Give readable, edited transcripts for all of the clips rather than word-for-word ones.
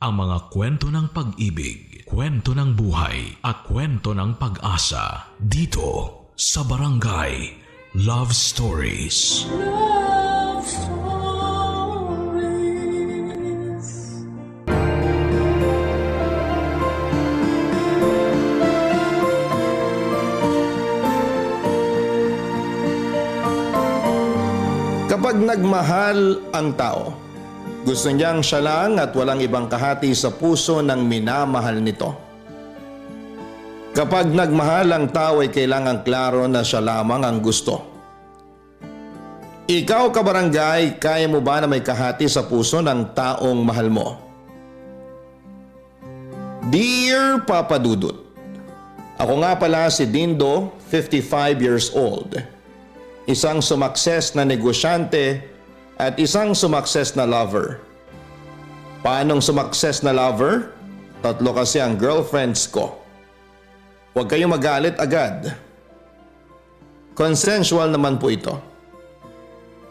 ang mga kwento ng pag-ibig, kwento ng buhay at kwento ng pag-asa dito sa Barangay Love Stories. Love Stories. Kapag nagmahal ang tao, gusto niyang siya lang at walang ibang kahati sa puso ng minamahal nito. Kapag nagmahal ang tao ay kailangang klaro na siya lamang ang gusto. Ikaw, kabarangay, kaya mo ba na may kahati sa puso ng taong mahal mo? Dear Papa Dudut, ako nga pala si Dindo, 55 years old. Isang sumakses na negosyante at isang sumakses na lover. Paanong sumakses na lover? 3 kasi ang girlfriends ko. Huwag kayong magalit agad. Consensual naman po ito.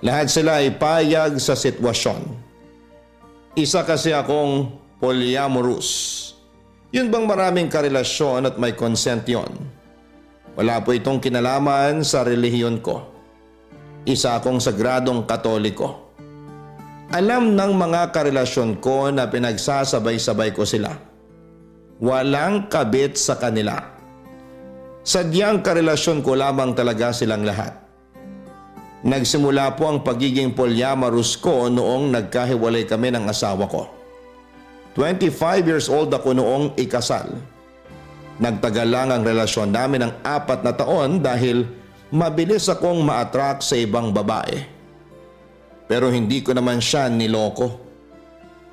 Lahat sila ay payag sa sitwasyon. Isa kasi akong polyamorous. Yun bang maraming karelasyon at may consent yon? Wala po itong kinalaman sa relihiyon ko. Isa akong sagradong Katoliko. Alam ng mga karelasyon ko na pinagsasabay-sabay ko sila. Walang kabit sa kanila. Sadyang karelasyon ko lamang talaga silang lahat. Nagsimula po ang pagiging polyamorous ko noong nagkahiwalay kami ng asawa ko. 25 years old ako noong ikasal. Nagtagal lang ang relasyon namin ng 4 na taon dahil mabilis akong ma-attract sa ibang babae. Pero hindi ko naman siya niloko.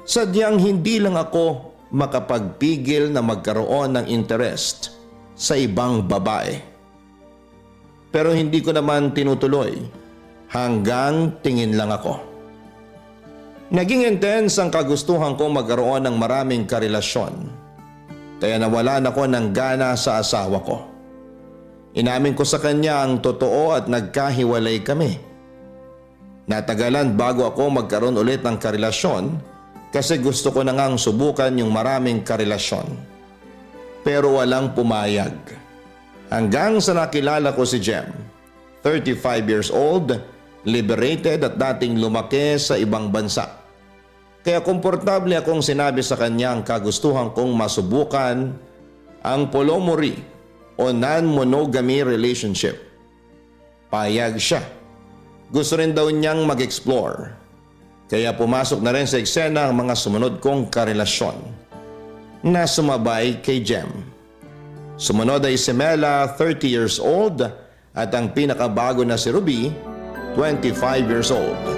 Sadyang hindi lang ako makapagpigil na magkaroon ng interest sa ibang babae. Pero hindi ko naman tinutuloy hanggang tingin lang ako. Naging intense ang kagustuhan kong magkaroon ng maraming karelasyon. Kaya nawalan ako ng gana sa asawa ko. Inamin ko sa kanya ang totoo at nagkahiwalay kami. Natagalan bago ako magkaroon ulit ng karelasyon kasi gusto ko na ngang subukan yung maraming karelasyon. Pero walang pumayag. Hanggang sa nakilala ko si Jem, 35 years old, liberated at dating lumaki sa ibang bansa. Kaya komportable akong sinabi sa kanya ang kagustuhan kong masubukan ang polyamory o non-monogamy relationship. Payag siya. Gusto rin daw niyang mag-explore. Kaya pumasok na rin sa eksena ang mga sumunod kong karelasyon na sumabay kay Jem. Sumunod ay si Mela, 30 years old, at ang pinakabago na si Ruby, 25 years old.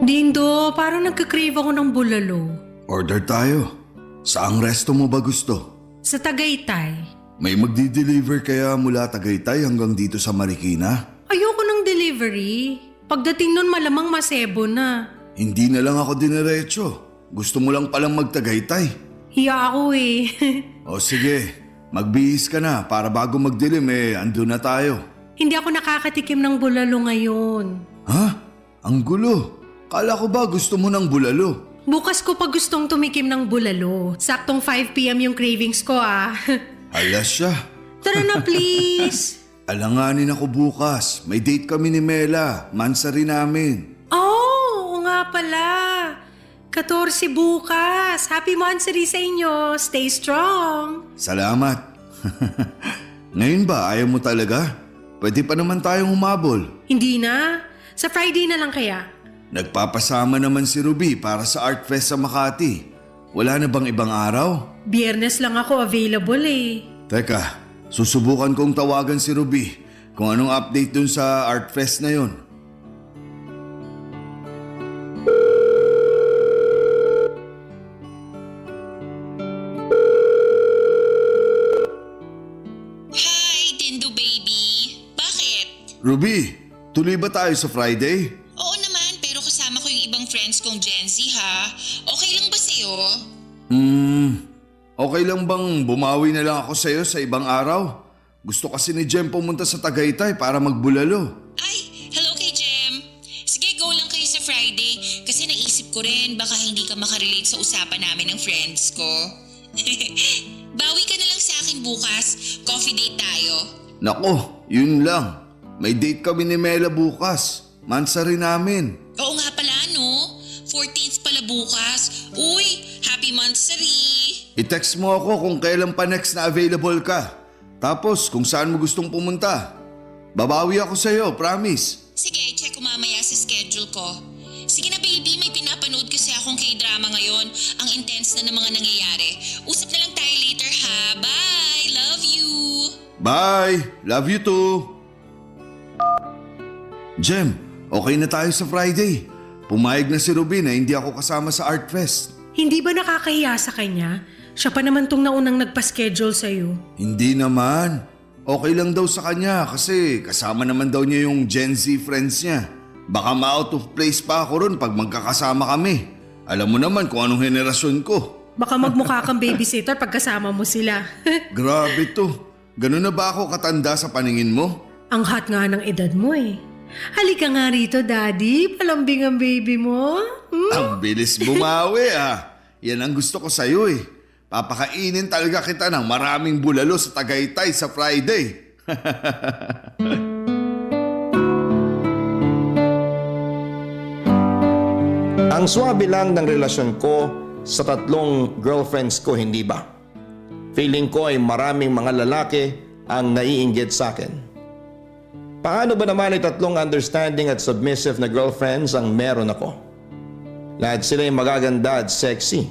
Dindo, parang nagka-crave ako ng bulalo. Order tayo. Saang resto mo ba gusto? Sa Tagaytay. May magdi-deliver kaya mula Tagaytay hanggang dito sa Marikina? Ayoko ng delivery. Pagdating nun malamang masebo na. Hindi na lang ako dinerecho. Gusto mo lang palang magtagaytay. Hiya ako eh. O sige, magbihis ka na para bago magdilim andun na tayo. Hindi ako nakakatikim ng bulalo ngayon. Ha? Ang gulo. Kala ko ba gusto mo ng bulalo? Bukas ko pa gustong tumikim ng bulalo. Saktong 5 p.m. yung cravings ko ah. Alas siya. Tara na please. Alanganin ako bukas. May date kami ni Mela. Mansari namin. Oo nga pala. 14 bukas. Happy monthsary sa inyo. Stay strong. Salamat. Ngayon ba ayaw mo talaga? Pwede pa naman tayong humabol. Hindi na. Sa Friday na lang kaya. Nagpapasama naman si Ruby para sa Art Fest sa Makati. Wala na bang ibang araw? Biyernes lang ako available eh. Teka, susubukan kong tawagan si Ruby kung anong update dun sa Art Fest na yon. Hi, Dindo baby. Bakit? Ruby, tuloy ba tayo sa Friday? Oo naman. ibang friends kong Gen Z ha. Okay lang ba sa'yo? Okay lang bang bumawi na lang ako sa'yo sa ibang araw? Gusto kasi ni Jem pumunta sa Tagaytay para magbulalo. Ay, hello kay Jem. Sige, go lang kayo sa Friday kasi naisip ko rin baka hindi ka makarelate sa usapan namin ng friends ko. Bawi ka na lang sa akin bukas. Coffee date tayo. Nako, yun lang. May date kami ni Mela bukas. Mansari namin. Oo nga pala no. 14th pala bukas. Uy, happy monthsary. I-text mo ako kung kailan pa next na available ka. Tapos kung saan mo gustong pumunta. Babawi ako sa'yo, promise. Sige, check ko mamaya sa schedule ko. Sige na baby, may pinapanood kasi akong K-drama ngayon. Ang intense na ng mga nangyayari. Usap na lang tayo later ha. Bye! Love you! Bye! Love you too! Jem, okay na tayo sa Friday. Pumayag na si Ruby na hindi ako kasama sa Art Fest. Hindi ba nakakahiya sa kanya? Siya pa naman tong naunang nagpa-schedule sa'yo. Hindi naman. Okay lang daw sa kanya kasi kasama naman daw niya yung Gen Z friends niya. Baka ma-out of place pa ako ron pag magkakasama kami. Alam mo naman kung anong henerasyon ko. Baka magmukha kang babysitter pagkasama mo sila. Grabe to. Ganun na ba ako katanda sa paningin mo? Ang hot nga ng edad mo eh. Halika nga rito, Daddy. Palambing ang baby mo. Ang bilis bumawi ah. Yan ang gusto ko sa'yo eh. Papakainin talaga kita ng maraming bulalo sa Tagaytay sa Friday. Ang swabe lang ng relasyon ko sa tatlong girlfriends ko, hindi ba? Feeling ko ay maraming mga lalaki ang naiinggit sa akin. Paano ba naman ay tatlong understanding at submissive na girlfriends ang meron ako? Lahat sila ay magaganda at sexy.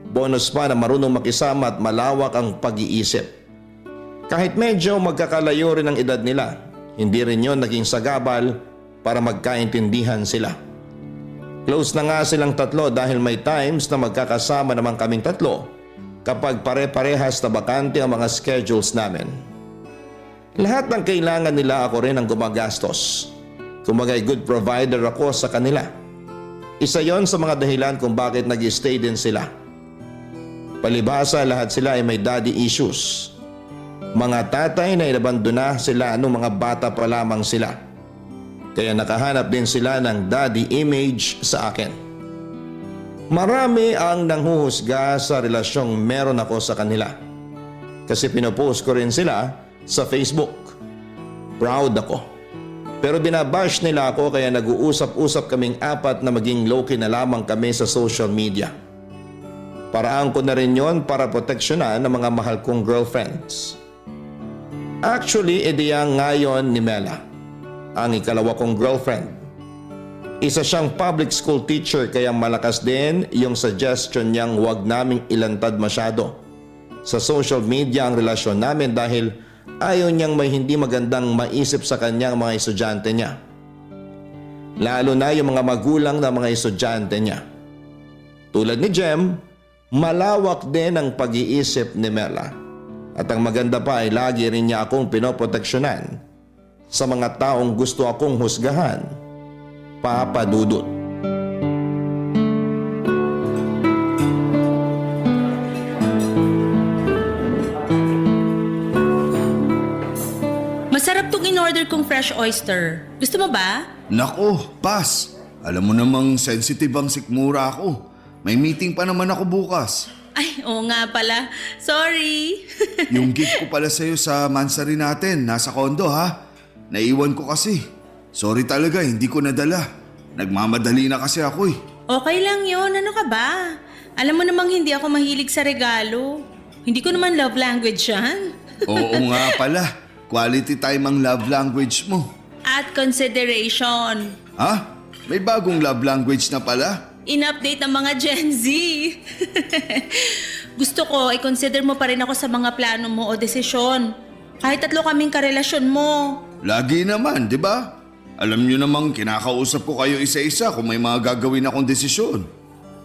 Bonus pa na marunong makisama at malawak ang pag-iisip. Kahit medyo magkakalayo rin ang edad nila, hindi rin yon naging sagabal para magkaintindihan sila. Close na nga silang tatlo dahil may times na magkakasama naman kaming tatlo kapag pare-parehas na bakante ang mga schedules namin. Lahat ng kailangan nila ako rin ang gumagastos. Kumagay good provider ako sa kanila. Isa yon sa mga dahilan kung bakit nag-stay din sila. Palibhasa lahat sila ay may daddy issues. Mga tatay na inabandona sila nung mga bata pa lamang sila. Kaya nakahanap din sila ng daddy image sa akin. Marami ang nanghuhusga sa relasyong meron ako sa kanila. Kasi pinopost ko rin sila sa Facebook. Proud ako. Pero binabash nila ako kaya nag-uusap-usap kaming apat na maging low-key na lamang kami sa social media. Paraan ko na rin yon para proteksyonan ng mga mahal kong girlfriends. Actually, ideyang ngayon ni Mela, ang ikalawa kong girlfriend. Isa siyang public school teacher kaya malakas din yung suggestion niyang huwag naming ilantad masyado sa social media ang relasyon namin dahil ayaw niyang may hindi magandang maisip sa kanyang mga estudyante niya. Lalo na yung mga magulang na mga estudyante niya. Tulad ni Jem, malawak din ang pag-iisip ni Mela. At ang maganda pa ay lagi rin niya akong pinoproteksyonan sa mga taong gusto akong husgahan. Papa Dudut. Masarap tong in-order kong fresh oyster. Gusto mo ba? Nako, pass. Alam mo namang sensitive ang sikmura ako. May meeting pa naman ako bukas. Ay, oo nga pala. Sorry. Yung gift ko pala sa'yo sa mansari natin, nasa kondo ha. Naiwan ko kasi. Sorry talaga, hindi ko nadala. Nagmamadali na kasi ako eh. Okay lang yon. Ano ka ba? Alam mo namang hindi ako mahilig sa regalo. Hindi ko naman love language yan. Oo nga pala. Quality time ang love language mo. At consideration. Ha? May bagong love language na pala? In-update ng mga Gen Z. Gusto ko, i-consider mo pa rin ako sa mga plano mo o desisyon. Kahit tatlo kaming karelasyon mo. Lagi naman, di ba? Alam nyo namang kinakausap ko kayo isa-isa kung may mga gagawin akong desisyon.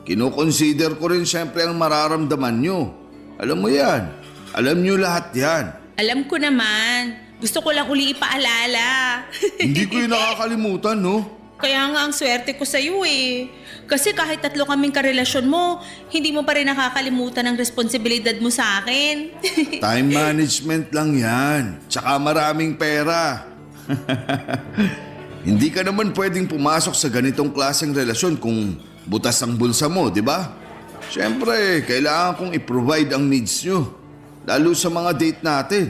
Kino-consider ko rin syempre ang mararamdaman nyo. Alam mo yan. Alam nyo lahat yan. Alam ko naman. Gusto ko lang uli ipaalala. Hindi ko yung nakakalimutan, no? Kaya nga ang swerte ko sa'yo eh. Kasi kahit 3 kaming karelasyon mo, hindi mo pa rin nakakalimutan ang responsibilidad mo sa akin. Time management lang yan. Tsaka maraming pera. Hindi ka naman pwedeng pumasok sa ganitong klaseng relasyon kung butas ang bulsa mo, di ba? Siyempre, kailangan kong i-provide ang needs nyo. Lalo sa mga date natin.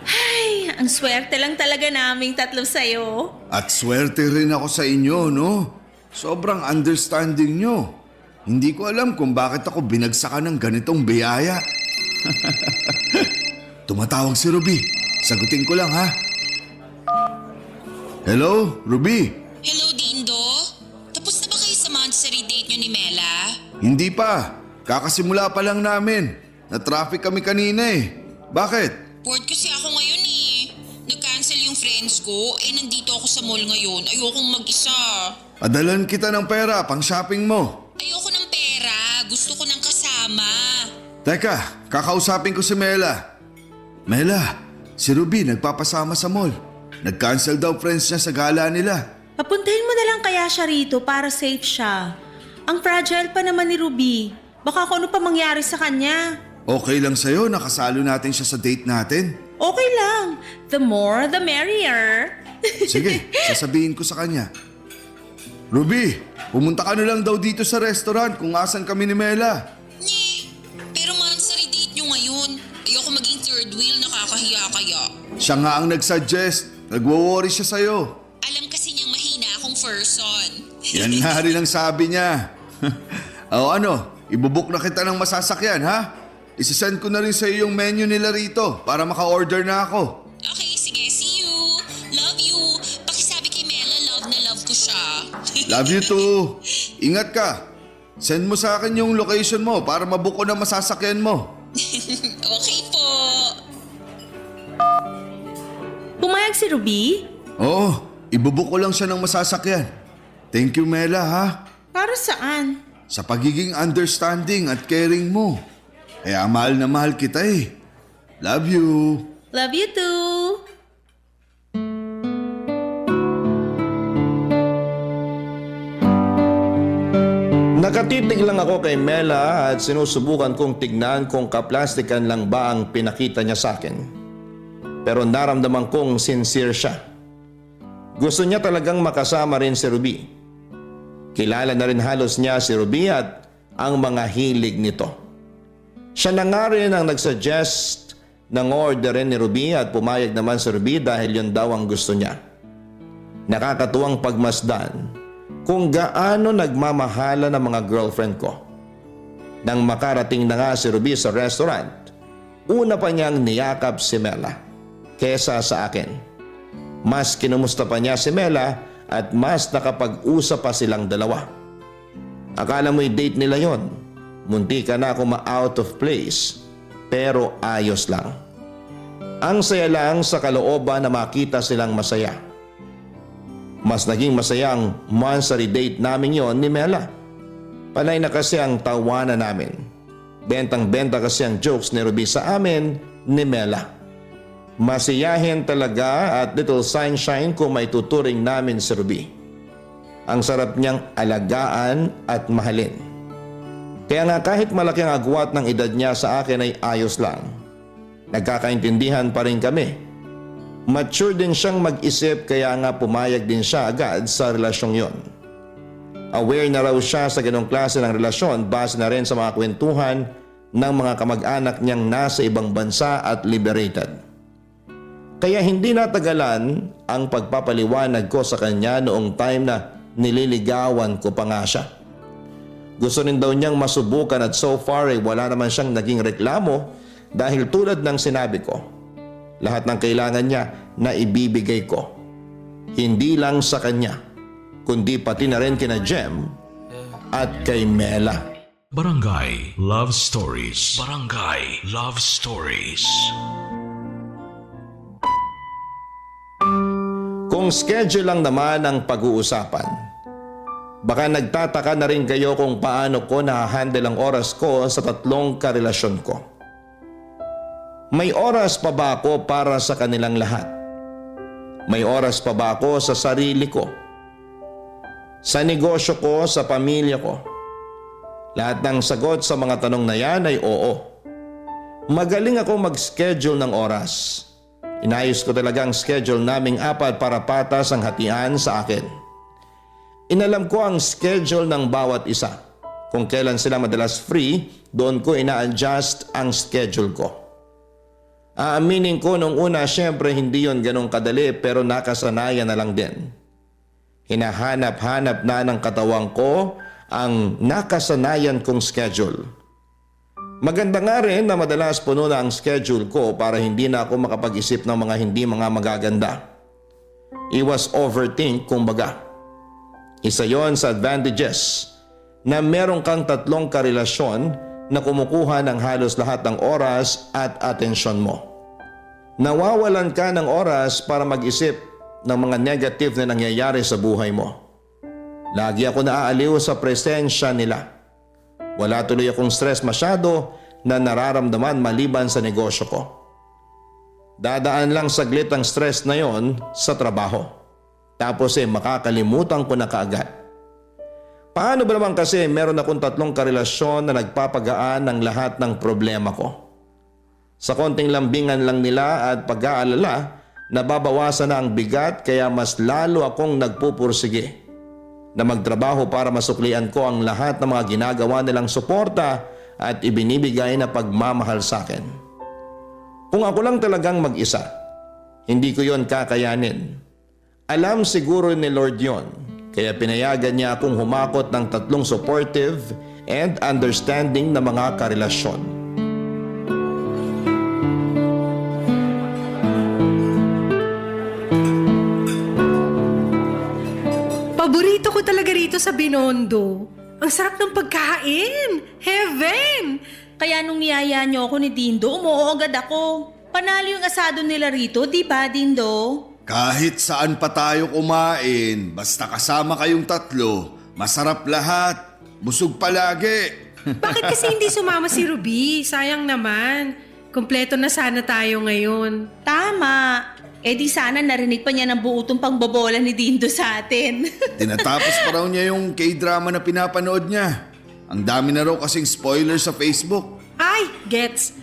Ay, ang swerte lang talaga naming 3 sa'yo. At swerte rin ako sa inyo, no? Sobrang understanding nyo. Hindi ko alam kung bakit ako binagsakan ng ganitong biyaya. Tumatawag si Ruby. Sagutin ko lang, ha? Hello, Ruby? Hello, Dindo? Tapos na ba kayo sa monthsary date nyo ni Mela? Hindi pa. Kakasimula pa lang namin. Na-traffic kami kanina eh. Bakit? Bored kasi ako ngayon eh. Nag-cancel yung friends ko, nandito ako sa mall ngayon. Ayokong mag-isa. Padalan kita ng pera pang shopping mo. Ayoko ng pera. Gusto ko ng kasama. Teka, kakausapin ko si Mela. Mela, si Ruby nagpapasama sa mall. Nag-cancel daw friends niya sa gala nila. Papuntahin mo na lang kaya siya rito para safe siya. Ang fragile pa naman ni Ruby. Baka kung ano pa mangyari sa kanya. Okay lang sa'yo, nakasalo natin siya sa date natin. Okay lang. The more, the merrier. Sige, sasabihin ko sa kanya. Ruby, pumunta ka na lang daw dito sa restaurant kung asan kami ni Mela. Nye, pero monthsary date nyo ngayon. Ayoko maging third wheel, nakakahiya kaya. Siya nga ang nag-suggest. Nagwo-worry siya sa'yo. Alam kasi niyang mahina akong person. Yan nga rin ang sabi niya. O ano, ibubuk na kita ng masasakyan, ha? Isisend ko na rin sa'yo yung menu nila rito para maka-order na ako. Okay, sige, see you. Love you. Pakisabi kay Mela, love na love ko siya. Love you too. Ingat ka. Send mo sa akin yung location mo para mabook ko na masasakyan mo. Okay po. Pumayag si Ruby? Oo, ibubuk ko lang siya ng masasakyan. Thank you, Mela, ha? Para saan? Sa pagiging understanding at caring mo. Kaya mahal na mahal kita eh. Love you. Love you too. Nakatitig lang ako kay Mela at sinusubukan kong tignan kung kaplastikan lang ba ang pinakita niya sa akin. Pero naramdaman kong sincere siya. Gusto niya talagang makasama rin si Ruby. Kilala na rin halos niya si Ruby at ang mga hilig nito. Siya na nga rin ang nagsuggest ng orderin ni Ruby at pumayag naman si Ruby dahil yun daw ang gusto niya. Nakakatuwang pagmasdan kung gaano nagmamahala ng mga girlfriend ko. Nang makarating na nga si Ruby sa restaurant, una pa niyang niyakap si Mela kesa sa akin. Mas kinumusta pa niya si Mela at mas nakapag-usap pa silang dalawa. Akala mo'y date nila yon. Munti ka na ako ma-out of place, pero ayos lang. Ang saya lang sa kalooban na makita silang masaya. Mas naging masaya ang monthsary date namin yon ni Mela. Panay na kasi ang tawanan namin. Bentang-benta kasi ang jokes ni Ruby sa amin ni Mela. Masiyahin talaga at little sunshine kung may tuturing namin si Ruby. Ang sarap niyang alagaan at mahalin. Kaya nga kahit malaki ang agwat ng edad niya sa akin ay ayos lang. Nagkakaintindihan pa rin kami. Mature din siyang mag-isip kaya nga pumayag din siya agad sa relasyong yon. Aware na raw siya sa ganong klase ng relasyon base na rin sa mga kwentuhan ng mga kamag-anak niyang nasa ibang bansa at liberated. Kaya hindi natagalan ang pagpapaliwanag ko sa kanya noong time na nililigawan ko pa nga siya. Gusto rin daw niyang masubukan at so far ay wala naman siyang naging reklamo dahil tulad ng sinabi ko, lahat ng kailangan niya na ibibigay ko. Hindi lang sa kanya, kundi pati na rin kina Jem at kay Mela. Barangay Love Stories. Barangay Love Stories. Kung schedule lang naman ang pag-uusapan, baka nagtataka na rin kayo kung paano ko nahahandle ang oras ko sa 3 karelasyon ko. May oras pa ba ako para sa kanilang lahat? May oras pa ba ako sa sarili ko? sa negosyo ko, sa pamilya ko. Lahat ng sagot sa mga tanong na yan ay oo. Magaling ako mag-schedule ng oras. Inayos ko talaga ang schedule naming apat para patas ang hatian sa akin. Inalam ko ang schedule ng bawat isa. Kung kailan sila madalas free, doon ko ina-adjust ang schedule ko. Aaminin ko nung una, syempre hindi yon ganong kadali pero nakasanayan na lang din. Hinahanap-hanap na ng katawan ko ang nakasanayan kong schedule. Maganda nga rin na madalas puno na ang schedule ko para hindi na ako makapag-isip ng mga magaganda. Iwas overthink kumbaga. Isa yon sa advantages na meron kang 3 karelasyon na kumukuha ng halos lahat ng oras at atensyon mo. Nawawalan ka ng oras para mag-isip ng mga negative na nangyayari sa buhay mo. Lagi ako naaaliw sa presensya nila. Wala tuloy akong stress masyado na nararamdaman maliban sa negosyo ko. Dadaan lang saglit ang stress na yon sa trabaho. Tapos makakalimutan ko na kaagad. Paano ba naman kasi meron akong 3 karelasyon na nagpapagaan ng lahat ng problema ko? Sa konting lambingan lang nila at pag-aalala, nababawasan na ang bigat kaya mas lalo akong nagpupursige na magtrabaho para masuklian ko ang lahat ng mga ginagawa nilang suporta at ibinibigay na pagmamahal sa akin. Kung ako lang talagang mag-isa, hindi ko yon kakayanin. Alam siguro ni Lord yon, kaya pinayagan niya akong humakot ng 3 supportive and understanding na mga karelasyon. Paborito ko talaga rito sa Binondo. Ang sarap ng pagkain! Heaven! Kaya nung niyaya niyo ako ni Dindo, umuo agad ako. Panalo yung asado nila rito, di ba, Dindo? Kahit saan pa tayo kumain, basta kasama kayong 3, masarap lahat. Busog palagi. Bakit kasi hindi sumama si Ruby? Sayang naman. Kompleto na sana tayo ngayon. Tama. Eh di sana narinig pa niya ng buo tong pangbobola ni Dindo sa atin. Tinatapos pa raw niya yung K-drama na pinapanood niya. Ang dami na raw kasing spoiler sa Facebook. Ay, gets.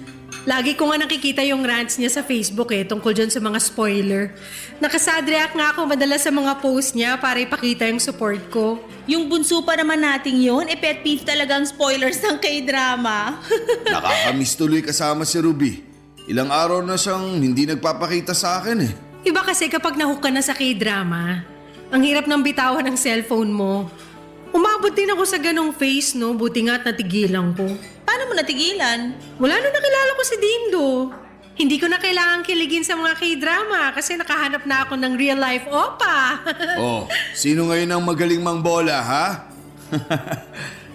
Lagi ko nga nakikita yung rants niya sa Facebook tungkol dyan sa mga spoiler. Nakasad react nga ako madalas sa mga post niya para ipakita yung support ko. Yung bunso pa naman nating yun, pet peeve talaga ang spoilers ng K-drama. Nakakamiss tuloy kasama si Ruby. Ilang araw na siyang hindi nagpapakita sa akin eh. Iba kasi kapag nahook ka na sa K-drama, ang hirap ng bitawan ng cellphone mo. Umabot din ako sa ganong phase, no? Buti nga't natigilan ko. Paano mo natigilan? Wala nung nakilala ko si Dindo. Hindi ko na kailangan kiligin sa mga K-drama kasi nakahanap na ako ng real life opa. Oh, sino ngayon ang magaling mang bola, ha?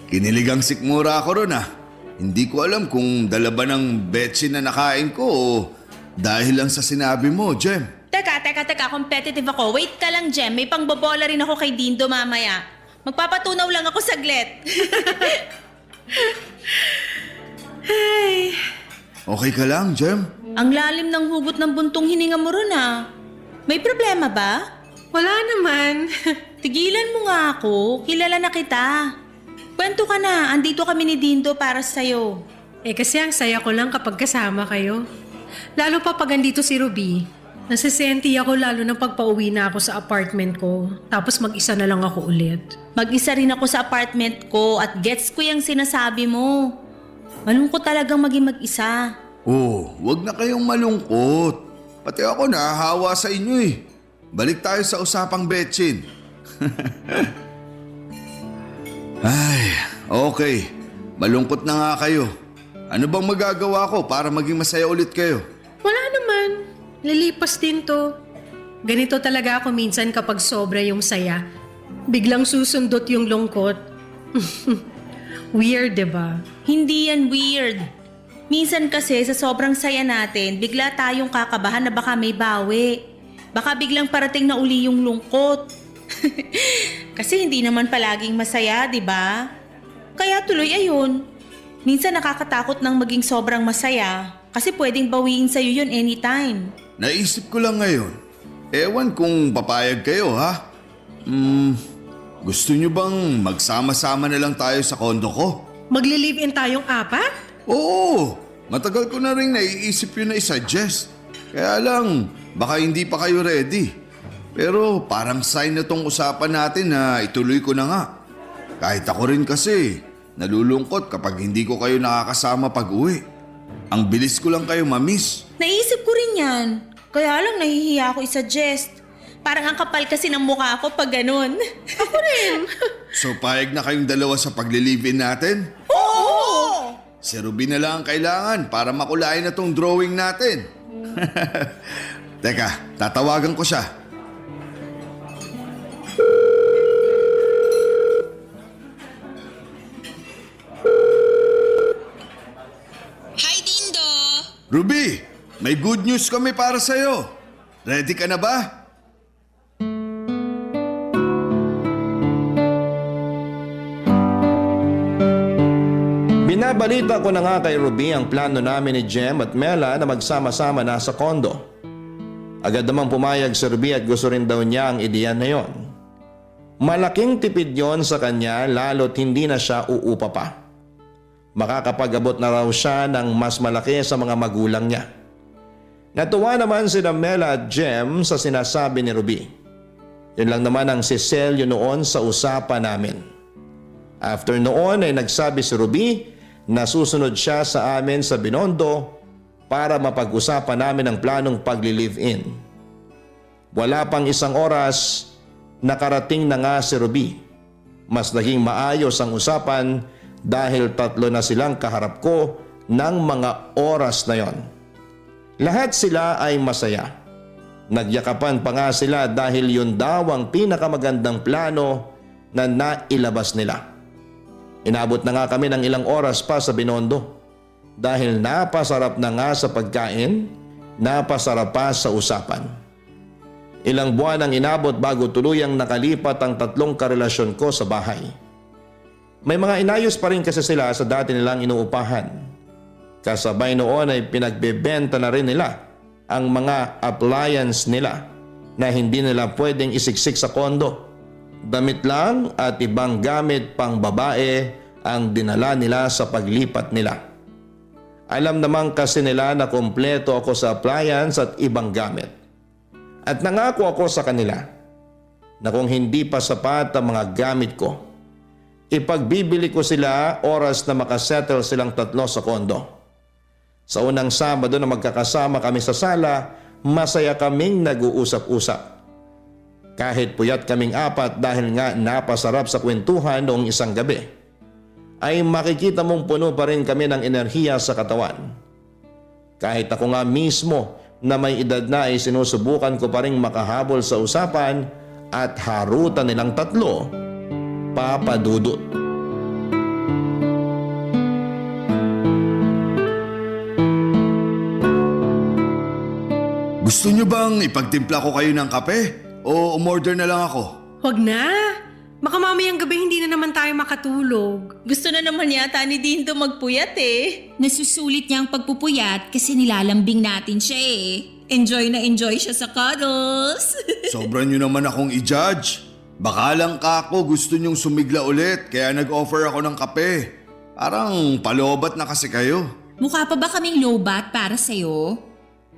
Kiniligang sikmura ako ron ah. Hindi ko alam kung dala ba ng betsin na nakain ko o dahil lang sa sinabi mo, Jem. Teka, competitive ako. Wait ka lang, Jem. May pangbobola rin ako kay Dindo mamaya. Magpapatunaw lang ako saglit. Ay, Okay ka lang, Jem? Ang lalim ng hugot ng buntong hininga mo ron ah. May problema ba? wala naman. Tigilan mo nga ako. Kilala na kita. Kwento ka na. Andito kami ni Dindo para sa'yo. Kasi ang saya ko lang kapag kasama kayo. Lalo pa pag andito si Ruby. Nasisenti ako lalo na pagpauwi na ako sa apartment ko. Tapos mag-isa na lang ako ulit. Mag-isa rin ako sa apartment ko at gets ko yung sinasabi mo. Malungkot talagang maging mag-isa. Oh, wag na kayong malungkot. Pati ako nahahawa sa inyo eh. Balik tayo sa usapang betsin. Ay, okay. Malungkot na nga kayo. Ano bang magagawa ko para maging masaya ulit kayo? Wala naman. Lilipas din to. Ganito talaga ako minsan kapag sobra yung saya. Biglang susundot yung lungkot. Weird, diba? Hindi yan weird. Minsan kasi sa sobrang saya natin, bigla tayong kakabahan na baka may bawi. Baka biglang parating na uli yung lungkot. Kasi hindi naman palaging masaya, di ba? Kaya tuloy ayun. Minsan nakakatakot ng maging sobrang masaya kasi pwedeng bawiin sa'yo yun anytime. Naisip ko lang ngayon. Ewan kung papayag kayo ha. Gusto nyo bang magsama-sama na lang tayo sa kondo ko? Magli-live-in tayong apat? Oo, matagal ko na rin naiisip yun na i-suggest. Kaya lang, baka hindi pa kayo ready. Pero parang sign na tong usapan natin na ituloy ko na nga. Kahit ako rin kasi, nalulungkot kapag hindi ko kayo nakakasama pag uwi. Ang bilis ko lang kayo mamiss. Naisip ko rin yan. Kaya lang nahihiya ako i-suggest. Parang ang kapal kasi ng mukha ko pag ganun. Ako rin. So payag na kayong dalawa sa pagli-live-in natin? Oo! Si Ruby na lang ang kailangan para makulain na tong drawing natin. Teka, tatawagan ko siya. Hi, Dindo! Ruby, may good news kami para sa'yo. Ready ka na ba? Binabalita ko na nga kay Ruby ang plano namin ni Jem at Mela na magsama-sama na sa kondo. Agad namang pumayag si Ruby at gusto rin daw niya ang ideya na yon. Malaking tipid yon sa kanya lalo't hindi na siya uupa pa. Makakapag-abot na raw siya ng mas malaki sa mga magulang niya. Natuwa naman sina Mela at Jem sa sinasabi ni Ruby. Yun lang naman ang siselyo noon sa usapan namin. After noon ay nagsabi si Ruby na susunod siya sa amin sa Binondo para mapag-usapan namin ang planong pagli-live-in. Wala pang isang oras, nakarating na nga si Ruby. Mas naging maayos ang usapan dahil 3 na silang kaharap ko ng mga oras na yon. Lahat sila ay masaya. Nagyakapan pa nga sila dahil yun daw ang pinakamagandang plano na nailabas nila. Inabot na nga kami ng ilang oras pa sa Binondo dahil napasarap na nga sa pagkain, napasarap pa sa usapan. Ilang buwan ang inabot bago tuluyang nakalipat ang 3 karelasyon ko sa bahay. May mga inayos pa rin kasi sila sa dati nilang inuupahan. Kasabay noon ay pinagbebenta na rin nila ang mga appliance nila na hindi nila pwedeng isiksik sa kondo. Damit lang at ibang gamit pang babae ang dinala nila sa paglipat nila. Alam naman kasi nila na kompleto ako sa appliance at ibang gamit. At nangako ako sa kanila na kung hindi pa sapat ang mga gamit ko, ipagbibili ko sila oras na makasettle silang 3 sa kondo. Sa unang Sabado na magkakasama kami sa sala, masaya kaming nag-uusap-usap. Kahit puyat kaming 4 dahil nga napasarap sa kwentuhan noong isang gabi, ay makikita mong puno pa rin kami ng enerhiya sa katawan. Kahit ako nga mismo na may edad na ay sinusubukan ko pa rin makahabol sa usapan at harutan nilang 3, papadudot. Gusto nyo bang ipagtimpla ko kayo ng kape? O umorder na lang ako? Huwag na. Baka mamayang gabi hindi na naman tayo makatulog. Gusto na naman yata ni Dindo magpuyat eh. Nasusulit niya ang pagpupuyat kasi nilalambing natin siya eh. Enjoy na enjoy siya sa cuddles. Sobra nyo naman akong i-judge. Baka lang kako gusto nyong sumigla ulit kaya nag-offer ako ng kape. Parang palobat na kasi kayo. Mukha pa ba kaming lowbat para sa'yo?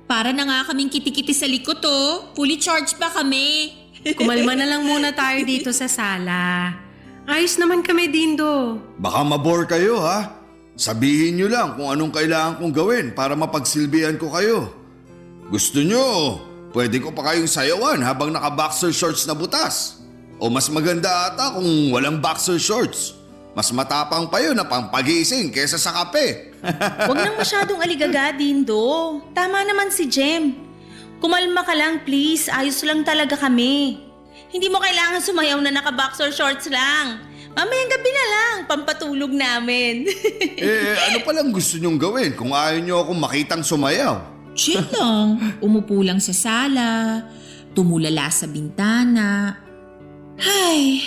Para na nga kaming kitikiti sa likod oh. Fully charged pa kami. Kumalma na lang muna tayo dito sa sala. Ayos naman kami, Dindo. Baka mabore kayo ha? Sabihin nyo lang kung anong kailangan kong gawin para mapagsilbihan ko kayo. Gusto nyo, pwede ko pa kayong sayawan habang naka-boxer shorts na butas. O mas maganda ata kung walang boxer shorts. Mas matapang pa yun na pampagising kesa sa kape. Huwag nang masyadong aligaga, Dindo. Tama naman si Jem. Kumalma ka lang please, ayos lang talaga kami. Hindi mo kailangan sumayaw na naka-boxer shorts lang. Mamayang gabi na lang, pampatulog namin. Ano palang gusto nyong gawin kung ayaw nyo akong makitang sumayaw? Chill lang. Umupo lang sa sala. Tumulala sa bintana. Ay,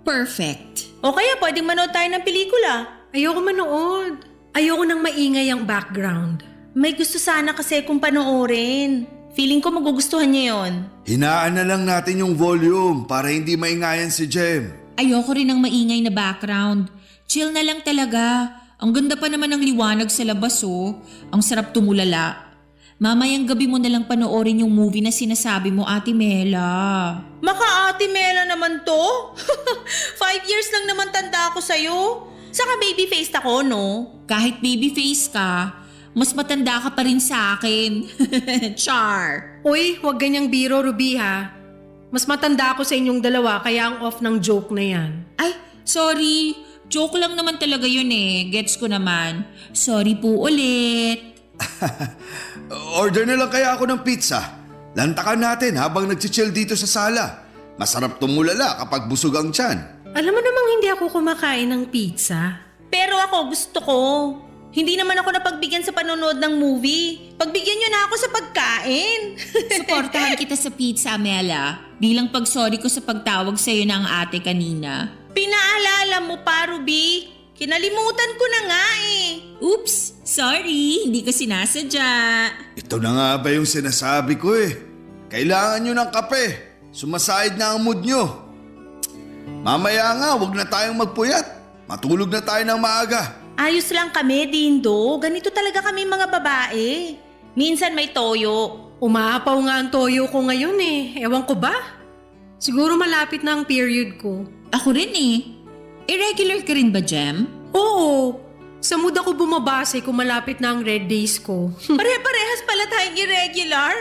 perfect. O kaya pwedeng manood tayo ng pelikula. Ayoko manood. Ayoko nang maingay ang background. May gusto sana kasi kung panoorin. Feeling ko magugustuhan niya yon. Hinaan na lang natin yung volume para hindi maingayan si Jem. Ayoko rin ng maingay na background. Chill na lang talaga. Ang ganda pa naman ng liwanag sa labas oh. Ang sarap tumulala. Mamayang gabi mo na lang panoorin yung movie na sinasabi mo, Ate Mela. Maka Ate Mela naman to? 5 years lang naman tanda ako sa'yo. Saka baby-faced ako, no? Kahit babyface ka, mas matanda ka pa rin sa akin. Char! Uy, wag ganyang biro, Ruby ha. Mas matanda ako sa inyong dalawa kaya ang off ng joke na yan. Ay, sorry. Joke lang naman talaga yun eh. Gets ko naman. Sorry po ulit. Order na lang kaya ako ng pizza. Lantakan natin habang nagchichill dito sa sala. Masarap tumulala kapag busog ang tiyan. Alam mo namang hindi ako kumakain ng pizza. Pero ako gusto ko. Hindi naman ako napagbigyan sa panonood ng movie. Pagbigyan nyo na ako sa pagkain. Suportahan kita sa pizza, Mela. Bilang pagsorry ko sa pagtawag sa'yo ng ate kanina. Pinaalala mo pa, Ruby. Kinalimutan ko na nga eh. Oops! Sorry, hindi ko sinasadya. Ito na nga ba yung sinasabi ko eh. Kailangan nyo ng kape. Sumasahid na ang mood nyo. Mamaya nga, wag na tayong magpuyat. Matulog na tayo ng maaga. Ayos lang kami, Dindo. Ganito talaga kami mga babae. Minsan may toyo. Umaapaw nga ang toyo ko ngayon eh. Ewan ko ba? Siguro malapit na ang period ko. Ako rin eh. Irregular ka rin ba, Jem? Oo. Sa mood ako bumabase kung malapit na ang red days ko. Pare-parehas pala tayong irregular.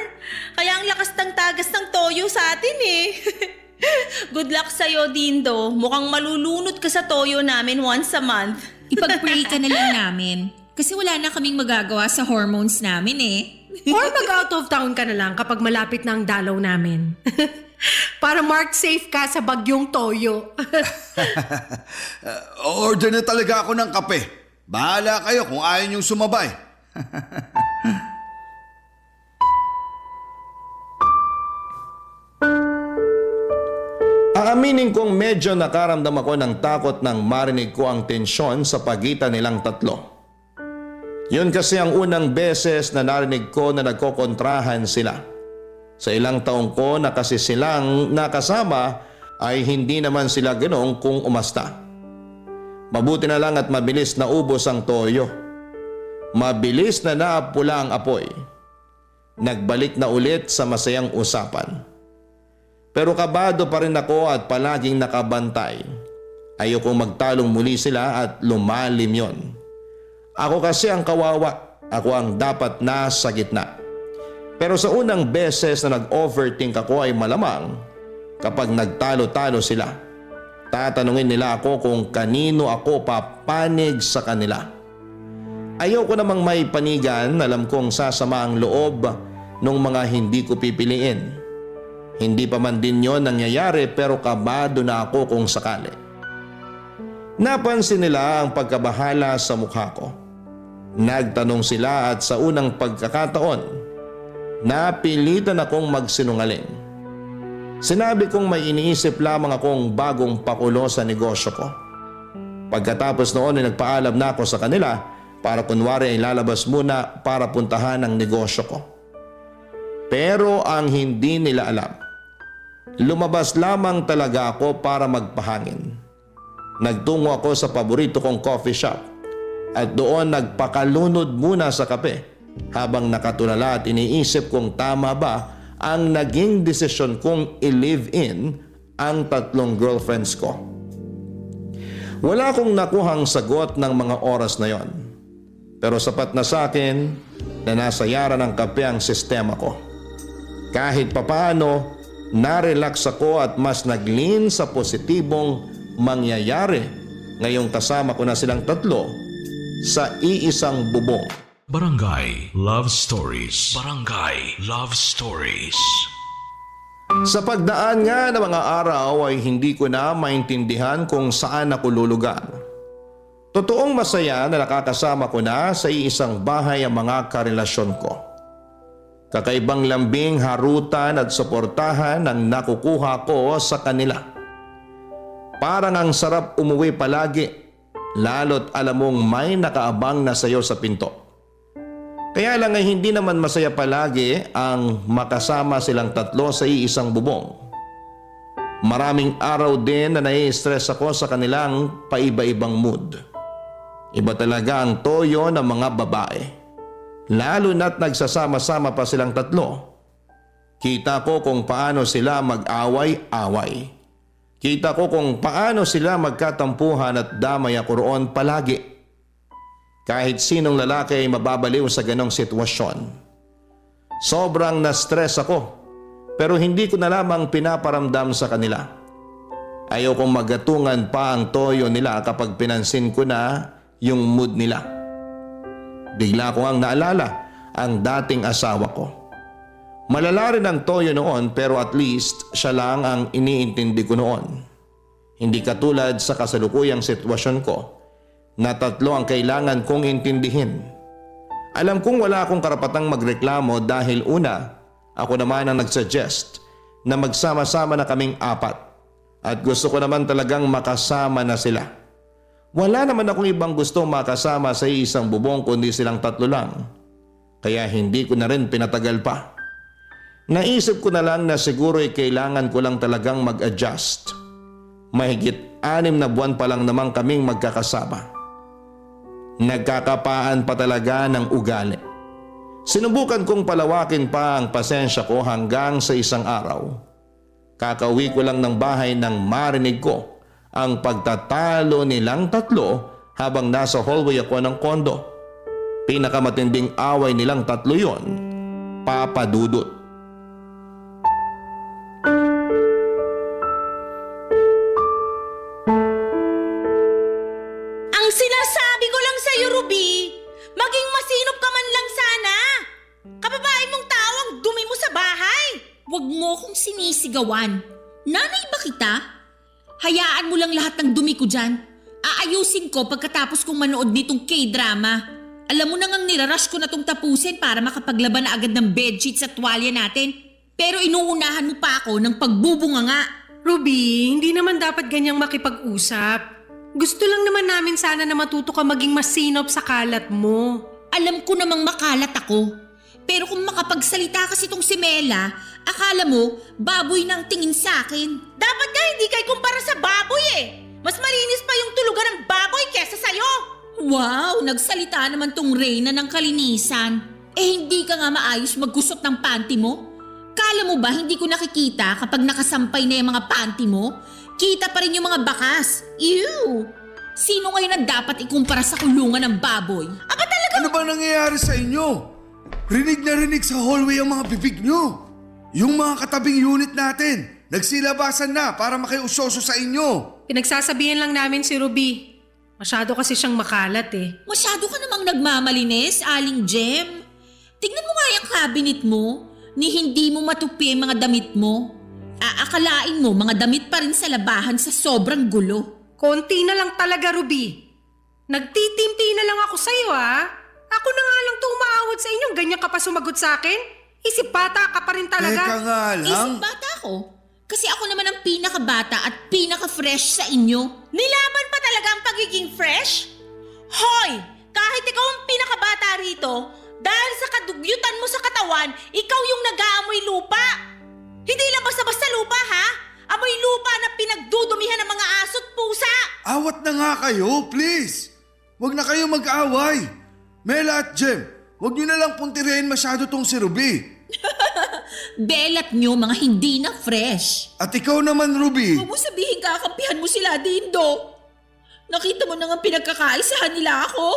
Kaya ang lakas ng tagas ng toyo sa atin eh. Good luck sa'yo, Dindo. Mukhang malulunod ka sa toyo namin once a month. Ipag-pray ka na lang namin. Kasi wala na kaming magagawa sa hormones namin eh. Or mag-out of town ka na lang kapag malapit na ang dalaw namin. Para marked safe ka sa bagyong toyo. Order na talaga ako ng kape. Bahala kayo kung ayaw niyong sumabay. Aaminin kong medyo nakaramdam ako ng takot nang marinig ko ang tensyon sa pagitan nilang tatlo. Yun kasi ang unang beses na narinig ko na nagkokontrahan sila. Sa ilang taong ko na kasi silang nakasama ay hindi naman sila ganong kung umasta. Mabuti na lang at mabilis na ubos ang toyo. Mabilis na naapula ang apoy. Nagbalik na ulit sa masayang usapan. Pero kabado pa rin ako at palaging nakabantay. Ayokong magtalong muli sila at lumalim yon. Ako kasi ang kawawa. Ako ang dapat nasa gitna. Pero sa unang beses na nag-overthink ako ay malamang kapag nagtalo-talo sila. Tatanungin nila ako kung kanino ako papanig sa kanila. Ayoko namang may panigan, alam kong sasama ang loob ng mga hindi ko pipiliin. Hindi pa man din yon nangyayari pero kabado na ako kung sakali. Napansin nila ang pagkabahala sa mukha ko. Nagtanong sila at sa unang pagkakataon, napilitan akong magsinungaling. Sinabi kong may iniisip lamang akong bagong pakulo sa negosyo ko. Pagkatapos noon ay nagpaalam na ako sa kanila para kunwari ay lalabas muna para puntahan ang negosyo ko. Pero ang hindi nila alam, lumabas lamang talaga ako para magpahangin. Nagtungo ako sa paborito kong coffee shop at doon nagpakalunod muna sa kape habang nakatulala at iniisip kung tama ba ang naging desisyon kong i-live-in ang tatlong girlfriends ko. Wala akong nakuhang sagot ng mga oras na yon. Pero sapat na sa akin na nasayara ng kape ang sistema ko. Kahit papaano, na-relax ako at mas nag-lean sa positibong mangyayari ngayong kasama ko na silang tatlo sa iisang bubong. Barangay Love Stories. Barangay Love Stories. Sa pagdaan nga ng mga araw ay hindi ko na maintindihan kung saan ako lulugar. Totoong masaya na nakakasama ko na sa iisang bahay ang mga karelasyon ko. Kakaibang lambing, harutan at suportahan ang nakukuha ko sa kanila. Parang ang sarap umuwi palagi, lalo't alam mong may nakaabang na sayo sa pinto. Kaya lang ay hindi naman masaya palagi ang makasama silang tatlo sa iisang bubong. Maraming araw din na nai-stress ako sa kanilang paiba-ibang mood. Iba talaga ang toyo ng mga babae. Lalo na't nagsasama-sama pa silang tatlo. Kita ko kung paano sila mag-away-away. Kita ko kung paano sila magkatampuhan at damay ako roon palagi. Kahit sinong lalaki ay mababaliw sa ganong sitwasyon. Sobrang na-stress ako. Pero hindi ko na lamang pinaparamdam sa kanila. Ayaw kong magatungan pa ang toyo nila kapag pinansin ko na yung mood nila. Bigla ko ang naalala ang dating asawa ko. Malala rin ang toyo noon pero at least siya lang ang iniintindi ko noon. Hindi katulad sa kasalukuyang sitwasyon ko na tatlo ang kailangan kong intindihin. Alam kong wala akong karapatang magreklamo dahil una, ako naman ang nagsuggest na magsama-sama na kaming apat at gusto ko naman talagang makasama na sila. Wala naman akong ibang gustong makasama sa isang bubong kundi silang tatlo lang. Kaya hindi ko na rin pinatagal pa. Naisip ko na lang na siguro ay kailangan ko lang talagang mag-adjust. Mahigit 6 na buwan pa lang naman kaming magkakasama. Nagkakapaan pa talaga ng ugali. Sinubukan kong palawakin pa ang pasensya ko hanggang sa isang araw. Kakauwi ko lang ng bahay nang marinig ko ang pagtatalo nilang tatlo habang nasa hallway ako ng kondo. Pinakamatinding away nilang tatlo yon, Papa Dudut. Ang sinasabi ko lang sa'yo, Ruby, maging masinop ka man lang sana. Kababae mong tao ang dumi mo sa bahay. Huwag mo kong sinisigawan. Nanay ba kita? Hayaan mo lang lahat ng dumi ko dyan. Aayusin ko pagkatapos kong manood nitong K-drama. Alam mo na ngang nirarush ko na tong tapusin para makapaglaban na agad ng bedsheets at tuwalya natin. Pero inuunahan mo pa ako ng pagbubunga nga. Ruby, hindi naman dapat ganyang makipag-usap. Gusto lang naman namin sana na matuto ka maging masinop sa kalat mo. Alam ko namang makalat ako. Pero kung makapagsalita kasi tong si Mela, akala mo baboy na ang tingin sa akin. Dapat nga hindi kayo kumpara sa baboy eh. Mas malinis pa yung tulugan ng baboy kesa sa'yo. Wow, nagsalita naman tong Reyna ng kalinisan. Eh hindi ka nga maayos magkusot ng panty mo? Kala mo ba hindi ko nakikita kapag nakasampay na yung mga panty mo? Kita pa rin yung mga bakas. Ew! Sino ngayon ang dapat ikumpara sa kulungan ng baboy? Aba talaga? Ano ba nangyayari sa inyo? Rinig na rinig sa hallway ang mga bibig nyo. Yung mga katabing unit natin, nagsilabasan na para makiusoso sa inyo. Pinagsasabihan lang namin si Ruby. Masyado kasi siyang makalat eh. Masyado ka namang nagmamalinis, Aling Jem. Tignan mo nga yung cabinet mo, ni hindi mo matupi ang mga damit mo. Aakalain mo mga damit pa rin sa labahan sa sobrang gulo. Konti na lang talaga, Ruby. Nagtitimpi na lang ako sa'yo, ha? Ako na nga lang umaawat sa inyo. Ganyan ka pa sumagot sa akin? Isip bata ka pa rin talaga. Teka nga lang. Isip bata ko. Kasi ako naman ang pinakabata at pinaka-fresh sa inyo. Nilaban pa talaga ang pagiging fresh? Hoy! Kahit ikaw ang pinakabata rito, dahil sa kadugyutan mo sa katawan, ikaw yung nag-aamoy lupa. Hindi lang basta-basta lupa, ha? Amoy lupa na pinagdudumihan ng mga aso't pusa. Awat na nga kayo, please. Huwag na kayo mag-away. Mela at Jem, huwag nyo na lang puntirin masyado tong si Ruby. Belat nyo mga hindi na fresh. At ikaw naman, Ruby. Huwag mo sabihin kakampihan mo sila, Dindo. Nakita mo na nga pinagkakaisahan nila ako.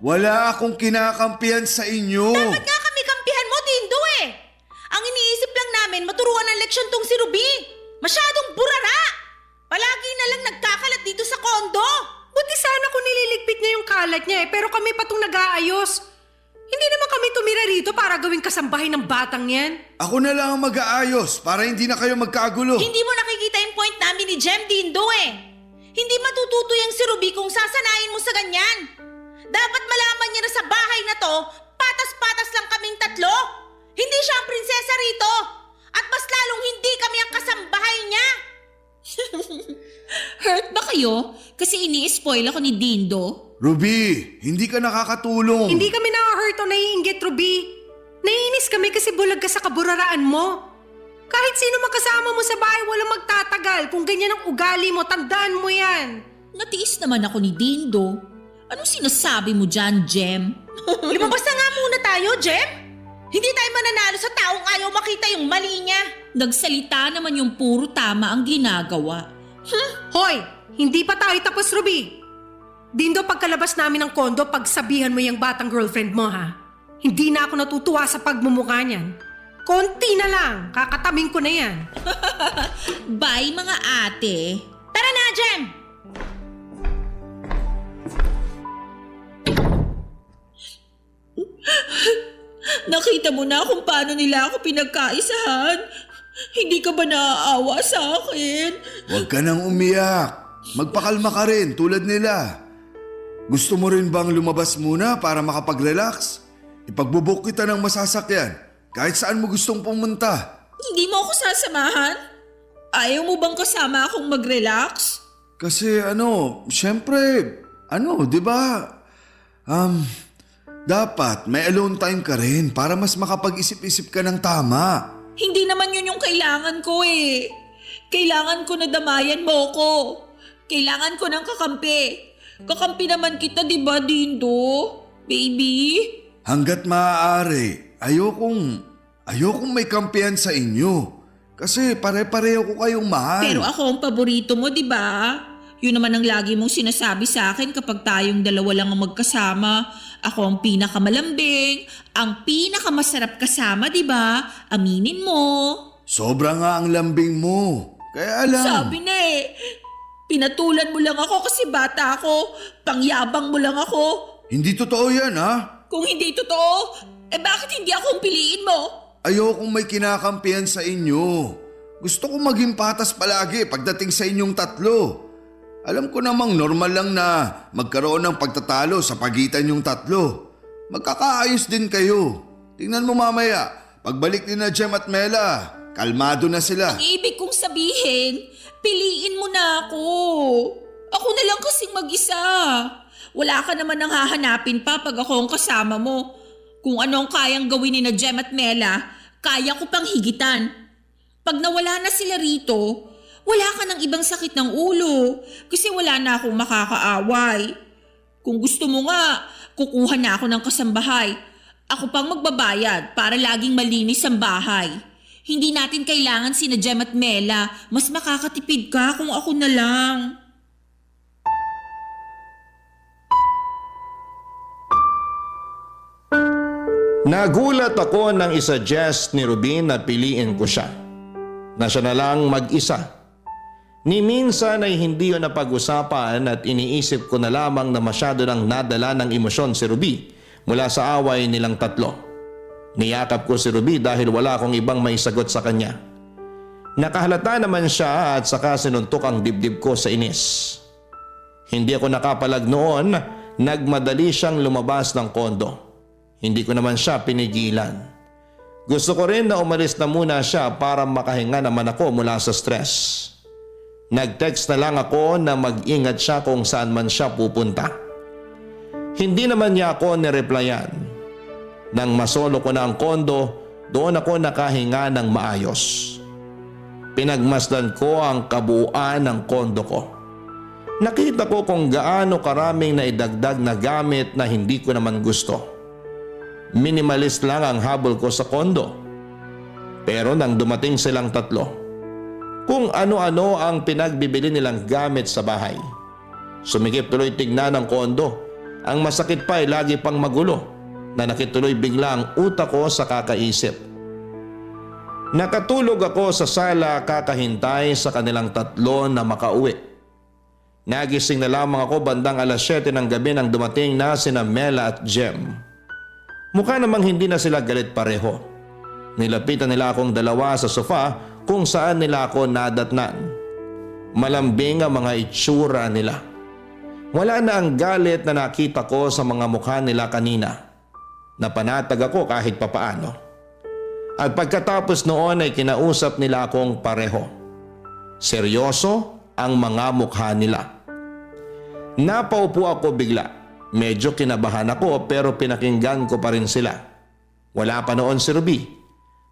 Wala akong kinakampihan sa inyo. Dapat nga kami kampihan mo, Dindo eh. Ang iniisip lang namin, maturuan ng leksyon tong si Ruby. Masyadong burara. Palagi na lang nagkakalat dito sa kondo. Buti sana kung nililigpit niya yung kalat niya eh, pero kami pa itong nag-aayos. Hindi naman kami tumira rito para gawing kasambahay ng batang yan. Ako na lang ang mag-aayos para hindi na kayo magkagulo. Hindi mo nakikita yung point namin ni Jem, Dindo eh. Hindi matututo yung si Ruby kung sasanayin mo sa ganyan. Dapat malaman niya na sa bahay na to, patas-patas lang kaming tatlo. Hindi siya ang prinsesa rito. At mas lalong hindi kami ang kasambahay niya. Hurt ba kayo? Kasi ini-spoil ako ni Dindo. Ruby, hindi ka nakakatulong. Hindi kami na-hurt o naiinggit, Ruby. Naiinis kami kasi bulag ka sa kaburaraan mo. Kahit sino makasama mo sa bahay, walang magtatagal. Kung ganyan ang ugali mo, tandaan mo yan. Natiis naman ako ni Dindo. Anong sinasabi mo dyan, Jem? Lumabas na nga muna tayo, Jem! Hindi tayo mananalo sa taong ayaw makita yung mali niya. Nagsalita naman yung puro tama ang ginagawa. Hoy, hindi pa tayo tapos, Ruby. Dindo, pagkalabas namin ng kondo, pagsabihan mo yung batang girlfriend mo, ha? Hindi na ako natutuwa sa pagmumukha niyan. Konti na lang, kakataming ko na yan. Bye, mga ate. Tara na, Jem! Nakita mo na kung paano nila ako pinagkaisahan. Hindi ka ba naaawa sa akin? Huwag ka nang umiyak. Magpakalma ka rin tulad nila. Gusto mo rin bang lumabas muna para makapag-relax? Ipagbubuk kita ng masasakyan kahit saan mo gustong pumunta. Hindi mo ako sasamahan? Ayaw mo bang kasama akong mag-relax? Kasi syempre, di ba? Dapat may alone time ka rin para mas makapag-isip-isip ka ng tama. Hindi naman yun yung kailangan ko eh. Kailangan ko na damayan mo ko. Kailangan ko ng kakampi. Kakampi naman kita, di ba, Dindo? Baby? Hanggat maaari, ayokong may kampihan sa inyo. Kasi pare-pareho ko kayong mahal. Pero ako ang paborito mo, di ba? Yun naman ang lagi mong sinasabi sa akin kapag tayong dalawa lang ang magkasama. Ako ang pinakamalambing, ang pinakamasarap kasama, di ba? Aminin mo. Sobra nga ang lambing mo. Kaya alam. Sabi na eh. Pinatulan mo lang ako kasi bata ako. Pangyabang mo lang ako. Hindi totoo yan, ha? Kung hindi totoo, bakit hindi ako ang piliin mo? Ayokong may kinakampihan sa inyo. Gusto ko maging patas palagi pagdating sa inyong tatlo. Alam ko namang normal lang na magkaroon ng pagtatalo sa pagitan yung tatlo. Magkakaayos din kayo. Tingnan mo mamaya, pagbalik ni na Jem at Mela, kalmado na sila. Ang ibig kong sabihin, piliin mo na ako. Ako na lang kasing mag-isa. Wala ka naman nang hahanapin pa pag ako ang kasama mo. Kung ano ang kayang gawin ni na Jem at Mela, kaya ko pang higitan. Pag nawala na sila rito, wala ka ng ibang sakit ng ulo kasi wala na akong makakaaway. Kung gusto mo nga, kukuha na ako ng kasambahay. Ako pang magbabayad para laging malinis ang bahay. Hindi natin kailangan sina Jem at Mela. Mas makakatipid ka kung ako na lang. Nagulat ako nang isuggest ni Rubin na piliin ko siya. Na siya na lang mag-isa. Ni minsan ay hindi yun napag-usapan at iniisip ko na lamang na masyado nang nadala ng emosyon si Ruby mula sa away nilang tatlo. Niyakap ko si Ruby dahil wala akong ibang may sagot sa kanya. Nakahalata naman siya at saka sinuntok ang dibdib ko sa inis. Hindi ako nakapalag noon, nagmadali siyang lumabas ng kondo. Hindi ko naman siya pinigilan. Gusto ko rin na umalis na muna siya para makahinga naman ako mula sa stress. Nag-text na lang ako na mag-ingat siya kung saan man siya pupunta. Hindi naman niya ako nireplyan. Nang masolo ko na ang kondo, doon ako nakahinga ng maayos. Pinagmasdan ko ang kabuuan ng kondo ko. Nakita ko kung gaano karaming naidagdag na gamit na hindi ko naman gusto. Minimalist lang ang habol ko sa kondo. Pero nang dumating silang tatlo, kung ano-ano ang pinagbibili nilang gamit sa bahay. Sumikip tuloy tignan ang kondo. Ang masakit pa ay lagi pang magulo na nakituloy bigla ang utak ko sa kakaisip. Nakatulog ako sa sala kakahintay sa kanilang tatlo na makauwi. Nagising na lamang ako bandang 7:00 ng gabi nang dumating na sina Mela at Jem. Mukha namang hindi na sila galit pareho. Nilapitan nila akong dalawa sa sofa kung saan nila ako nadatnan. Malambing ang mga itsura nila. Wala na ang galit na nakita ko sa mga mukha nila kanina. Napanatag ako kahit papaano. At pagkatapos noon ay kinausap nila akong pareho. Seryoso ang mga mukha nila. Napaupo ako bigla. Medyo kinabahan ako pero pinakinggan ko pa rin sila. Wala pa noon si Ruby.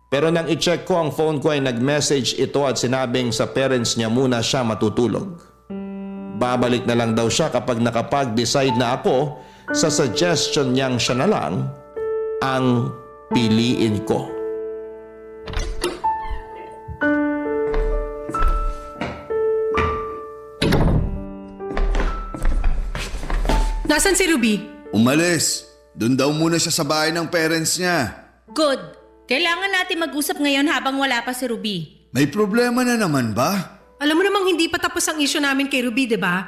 Pero nang i-check ko ang phone ko ay nag-message ito at sinabing sa parents niya muna siya matutulog. Babalik na lang daw siya kapag nakapag-decide na ako sa suggestion niyang siya na lang ang piliin ko. Nasaan si Ruby? Umalis. Doon daw muna siya sa bahay ng parents niya. Good. Kailangan natin mag-usap ngayon habang wala pa si Ruby. May problema na naman ba? Alam mo namang hindi pa tapos ang issue namin kay Ruby, di ba?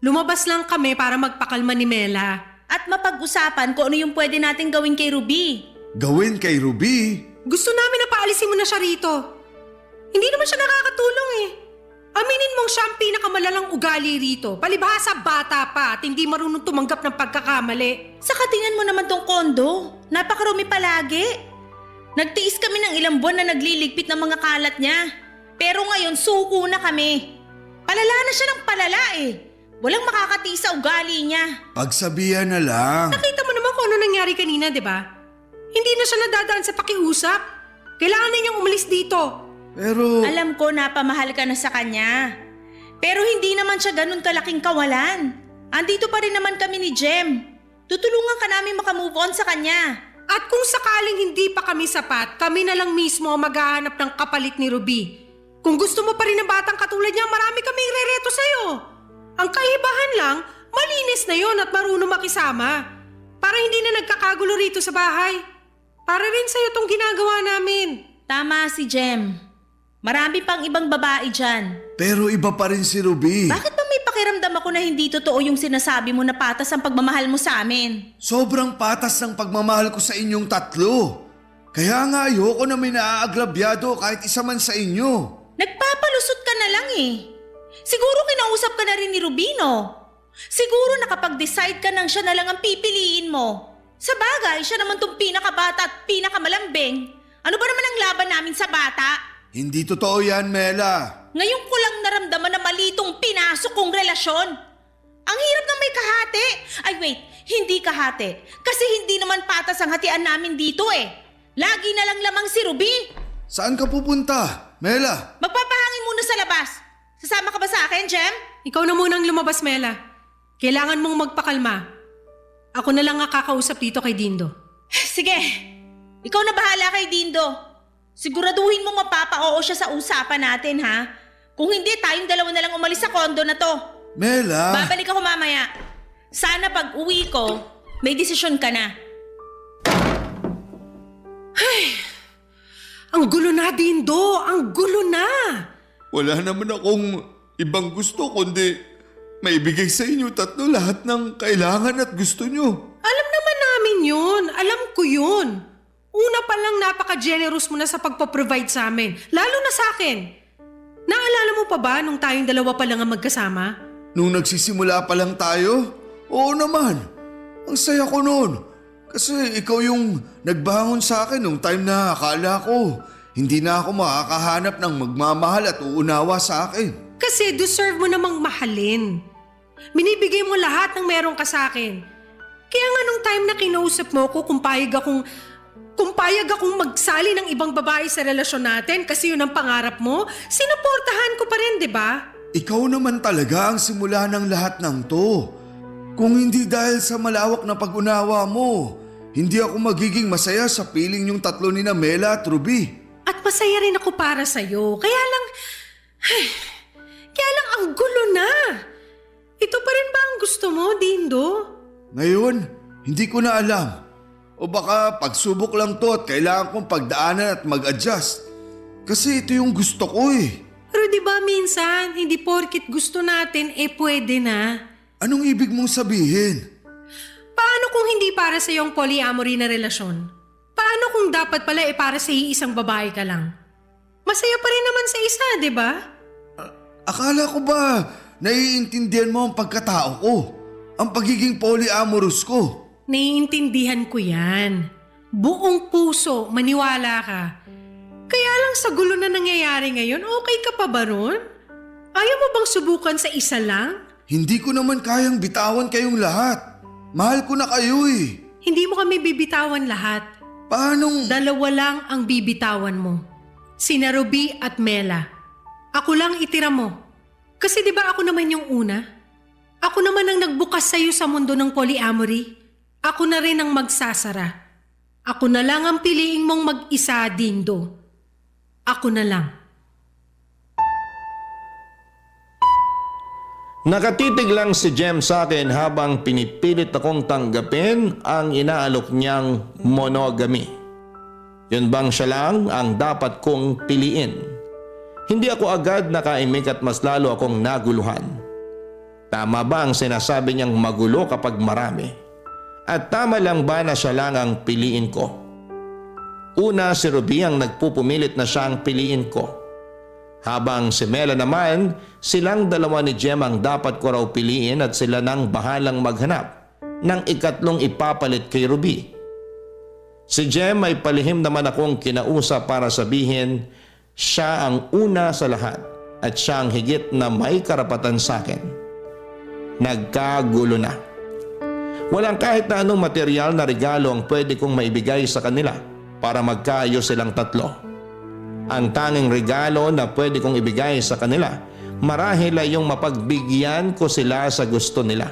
Lumabas lang kami para magpakalma ni Mela. At mapag-usapan kung ano yung pwede natin gawin kay Ruby. Gawin kay Ruby? Gusto namin na paalisin mo na siya rito. Hindi naman siya nakakatulong eh. Aminin mong siya ang pinakamalalang ugali rito. Palibhasa bata pa at hindi marunong tumanggap ng pagkakamali. Saka tingnan mo naman tong kondo. Napakarumi palagi. Nagtiis kami ng ilang buwan na nagliligpit ng mga kalat niya. Pero ngayon suko na kami. Palala na siya ng palala eh. Walang makakatiis sa ugali niya. Pagsabihan na lang. Nakita mo naman kung ano nangyari kanina, di ba? Hindi na siya nadadaan sa pakiusap. Kailangan na niyang umalis dito. Pero... Alam ko napamahal ka na sa kanya. Pero hindi naman siya ganun kalaking kawalan. Andito pa rin naman kami ni Jem. Tutulungan ka namin makamove on sa kanya. At kung sakaling hindi pa kami sapat, kami na lang mismo ang maghahanap ng kapalit ni Ruby. Kung gusto mo pa rin ng batang katulad niya, marami kaming rereto sa'yo. Ang kaibahan lang, malinis na yon at marunong makisama. Para hindi na nagkakagulo rito sa bahay. Para rin sa'yo tong ginagawa namin. Tama si Jem. Marami pang ibang babae dyan. Pero iba pa rin si Ruby. Bakit ba may pakiramdam ako na hindi totoo yung sinasabi mo na patas ang pagmamahal mo sa amin? Sobrang patas ng pagmamahal ko sa inyong tatlo. Kaya nga ayoko na may naaagrabyado kahit isa man sa inyo. Nagpapalusot ka na lang eh. Siguro kinausap ka na rin ni Rubino. Siguro nakapag-decide ka nang siya na lang ang pipiliin mo. Sa bagay, siya naman tong pinakabata at pinakamalambing. Ano ba naman ang laban namin sa bata? Hindi totoo yan, Mela. Ngayon ko lang naramdaman na mali itong pinasok kong relasyon. Ang hirap ng may kahati. Ay wait, hindi kahati. Kasi hindi naman patas ang hatian namin dito eh. Lagi na lang lamang si Ruby. Saan ka pupunta, Mela? Magpapahangin muna sa labas. Sasama ka ba sa akin, Jem? Ikaw na munang lumabas, Mela. Kailangan mong magpakalma. Ako na lang ang kakausap dito kay Dindo. Sige, ikaw na bahala kay Dindo. Siguraduhin mo mapapa-oo siya sa usapan natin, ha? Kung hindi, tayong dalawa na lang umalis sa kondo na to. Mela! Babalik ako mamaya. Sana pag uwi ko, may desisyon ka na. Ang gulo na, Dindo! Ang gulo na! Wala naman akong ibang gusto kundi maibigay sa inyo tatlo lahat ng kailangan at gusto nyo. Alam naman namin yun. Alam ko yun. Una pa lang napaka-generous mo na sa pagpaprovide sa amin. Lalo na sa akin. Naalala mo pa ba nung tayong dalawa pa lang ang magkasama? Nung nagsisimula pa lang tayo? Oo naman. Ang saya ko noon. Kasi ikaw yung nagbangon sa akin nung time na akala ko hindi na ako makakahanap ng magmamahal at uunawa sa akin. Kasi deserve mo namang mahalin. Binibigay mo lahat ng meron ka sa akin. Kaya nga nung time na kinausap mo ko kung payag akong magsali ng ibang babae sa relasyon natin kasi yun ang pangarap mo, sinuportahan ko pa rin, di ba? Ikaw naman talaga ang simula ng lahat ng to. Kung hindi dahil sa malawak na pag-unawa mo, hindi ako magiging masaya sa piling yung tatlo ni na Mela at Ruby. At masaya rin ako para sa'yo. Kaya lang ang gulo na. Ito pa rin ba ang gusto mo, Dindo? Ngayon, hindi ko na alam. O baka pagsubok lang to at kailangan kong pagdaanan at mag-adjust. Kasi ito yung gusto ko eh. Pero di ba minsan, hindi porkit gusto natin, pwede na. Anong ibig mong sabihin? Paano kung hindi para sa iyong polyamory na relasyon? Paano kung dapat pala para sa iisang babae ka lang? Masaya pa rin naman sa isa, di ba? Akala ko ba naiintindihan mo ang pagkatao ko? Ang pagiging polyamorous ko? Naiintindihan ko yan. Buong puso, maniwala ka. Kaya lang sa gulo na nangyayari ngayon, okay ka pa ba ron? Ayaw mo bang subukan sa isa lang? Hindi ko naman kayang bitawan kayong lahat. Mahal ko na kayo eh. Hindi mo kami bibitawan lahat. Paanong... Dalawa lang ang bibitawan mo. Sina Ruby at Mela. Ako lang itira mo. Kasi di ba ako naman yung una? Ako naman ang nagbukas sa'yo sa mundo ng polyamory. Ako na rin ang magsasara. Ako na lang ang piliing mong mag-isa, Dindo. Ako na lang. Nakatitig lang si Jem sa akin habang pinipilit akong tanggapin ang inaalok niyang monogamy. Yun bang siya lang ang dapat kong piliin? Hindi ako agad nakaimik at mas lalo akong naguluhan. Tama ba ang sinasabi niyang magulo kapag marami? At tama lang ba na siya lang ang piliin ko? Una si Ruby ang nagpupumilit na siya ang piliin ko. Habang si Mela naman, silang dalawa ni Jem ang dapat ko raw piliin at sila nang bahalang maghanap ng ikatlong ipapalit kay Ruby. Si Jem ay palihim naman akong kinausap para sabihin siya ang una sa lahat at siya ang higit na may karapatan sa akin. Nagkagulo na. Walang kahit na anong material na regalo ang pwede kong maibigay sa kanila para magkaayos silang tatlo. Ang tanging regalo na pwede kong ibigay sa kanila marahil ay yung mapagbigyan ko sila sa gusto nila.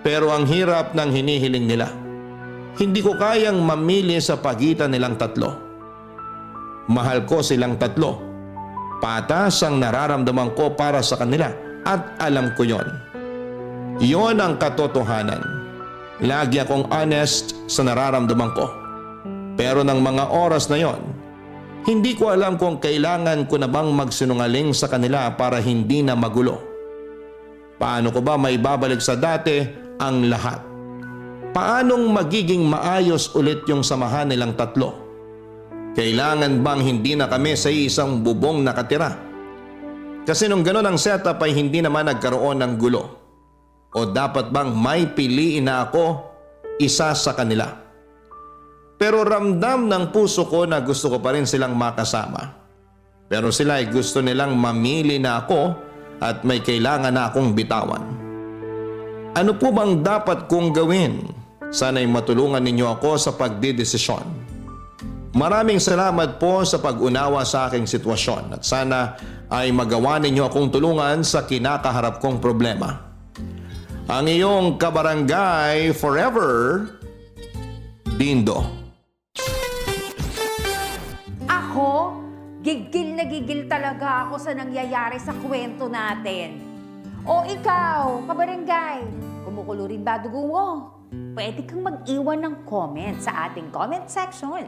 Pero ang hirap ng hinihiling nila. Hindi ko kayang mamili sa pagitan nilang tatlo. Mahal ko silang tatlo. Patas ang nararamdaman ko para sa kanila at alam ko yon. Yon ang katotohanan. Lagi akong honest sa nararamdaman ko. Pero ng mga oras na yon, hindi ko alam kung kailangan ko na bang magsinungaling sa kanila para hindi na magulo. Paano ko ba maibabalik sa dati ang lahat? Paanong magiging maayos ulit yung samahan nilang tatlo? Kailangan bang hindi na kami sa isang bubong nakatira? Kasi nung gano'n ang setup ay hindi naman nagkaroon ng gulo. O dapat bang may piliin na ako isa sa kanila? Pero ramdam ng puso ko na gusto ko pa rin silang makasama. Pero sila ay gusto nilang mamili na ako at may kailangan na akong bitawan. Ano po bang dapat kong gawin? Sana'y matulungan ninyo ako sa pagdidesisyon. Maraming salamat po sa pag-unawa sa aking sitwasyon at sana ay magawa ninyo akong tulungan sa kinakaharap kong problema. Ang iyong kabarangay forever, Dindo. Ako, gigil na gigil talaga ako sa nangyayari sa kwento natin. O ikaw, kabarangay, kumukulo rin ba dugo mo? Pwede kang mag-iwan ng comment sa ating comment section.